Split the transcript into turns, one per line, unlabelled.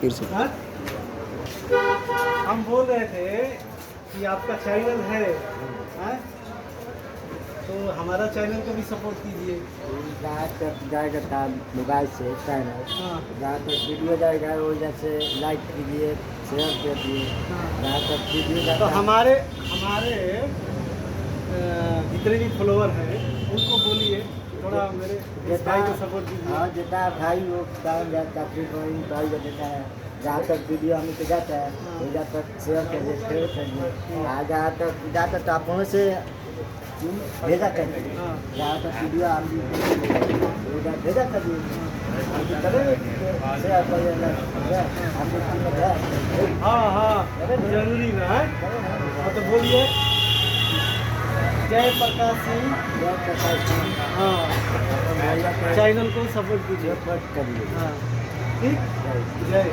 फिर से
हाँ? हम बोल रहे थे कि आपका चैनल है, हाँ? तो हमारा चैनल को भी सपोर्ट कीजिए।
जहाँ तक जाएगा था मोबाइल से चैनल,
हाँ
जहाँ तक वीडियो जाएगा वो जैसे लाइक कीजिए, शेयर कीजिए।
हाँ।
जहाँ तक वीडियो
तो
जाता है
हमारे हमारे जितने भी फॉलोअर हैं उनको बोलिए थोड़ा मेरे इस भाई को सपोर्ट कीजिए।
हाँ जितना भाई वो डाल जाता है भाई को देता है। जहाँ तक वीडियो हमें पे जाता है वो जहाँ तक शेयर करिए, शेयर करिए। जहाँ तक जाता है तो आप वहाँ से भेजा करिए।
हाँ
जहाँ तक वीडियो आप उधर भेजा करिए। हम तो करेंगे शेयर करिए, हम लोग कीमत है।
हाँ हाँ जरूरी ना है। हाँ तो बोलिए जय प्रकाश सिंह।
जय प्रकाश सिंह।
हाँ
भैया
चैनल को सपोर्ट कीजिए।
सपोर्ट करिए।
हाँ ठीक, जय।